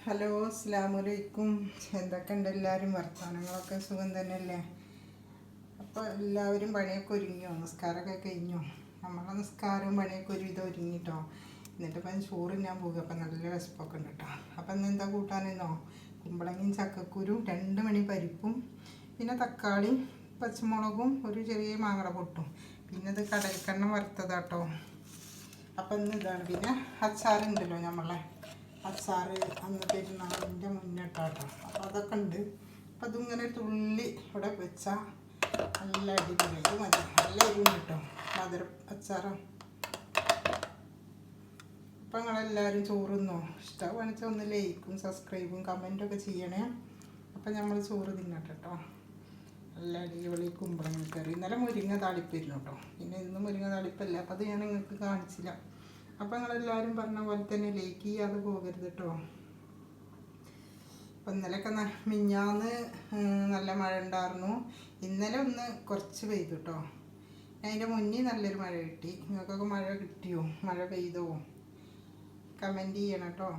Hello, അസ്സലാമു അലൈക്കും. എന്തൊക്കെയുണ്ട് എല്ലാവരും? വർത്തമാനങ്ങളൊക്കെ സുഖം തന്നെയല്ലേ? അപ്പോൾ എല്ലാവരും പണിയൊക്കെ ഒരുങ്ങിയോ? നിസ്കാരമൊക്കെ കഴിഞ്ഞോ? നമ്മളെ നിസ്കാരവും പണിയൊക്കെ ഒരുവിധം ഒരുങ്ങിട്ടോ. എന്നിട്ടിപ്പം ചോറ് ഞാൻ പോകുക. അപ്പം നല്ല വിശപ്പൊക്കെ ഉണ്ട് കേട്ടോ. അപ്പം ഇന്ന് എന്താ കൂട്ടാനെന്നോ? കുമ്പളങ്ങയും ചക്കക്കുരും 2 മണി പരിപ്പും പിന്നെ തക്കാളിയും പച്ചമുളകും ഒരു ചെറിയ മാങ്ങ പൊട്ടും പിന്നെ ഇത് കടലക്കണ്ണം വറുത്തതാട്ടോ. അപ്പം ഇന്ന് ഇതാണ്. പിന്നെ അച്ചാറുണ്ടല്ലോ നമ്മളെ അച്ചാറ് അന്ന് പെരുന്നാളിൻ്റെ മുന്നിട്ടാട്ടോ. അപ്പോൾ അതൊക്കെ ഉണ്ട്. അപ്പം അതിങ്ങനെ തുള്ളി ഇവിടെ വെച്ചാൽ നല്ല അടിപൊളി. ഇത് മതി, നല്ല എരിവുണ്ട് കേട്ടോ. മധുരം അച്ചാറാണ്. അപ്പം നിങ്ങളെല്ലാവരും ചോറുന്നോ? ഇഷ്ടമാണെന്ന് വെച്ചാൽ ഒന്ന് ലൈക്കും സബ്സ്ക്രൈബും കമൻറ്റൊക്കെ ചെയ്യണേ. അപ്പം നമ്മൾ ചോറ് തിന്നട്ടെ കേട്ടോ. നല്ല അടിപൊളി കുമ്പളങ്ങ കറി. ഇന്നലെ മുരിങ്ങ താളിപ്പായിരുന്നു കേട്ടോ. പിന്നെ ഇന്ന് മുരിങ്ങ താളിപ്പല്ല. അപ്പം അത് ഞാൻ നിങ്ങൾക്ക് കാണിച്ചില്ല. അപ്പം നിങ്ങളെല്ലാവരും പറഞ്ഞ പോലെ തന്നെ ലൈക്ക് ചെയ്യാതെ പോകരുത് കേട്ടോ. അപ്പം ഇന്നലെയൊക്കെ മിഞ്ഞാന്ന് നല്ല മഴ ഉണ്ടായിരുന്നു. ഇന്നലെ ഒന്ന് കുറച്ച് പെയ്തു കേട്ടോ. അതിൻ്റെ മുന്നേ നല്ലൊരു മഴ കിട്ടി. നിങ്ങൾക്കൊക്കെ മഴ കിട്ടിയോ? മഴ പെയ്തോ? കമൻറ്റ് ചെയ്യണം കേട്ടോ.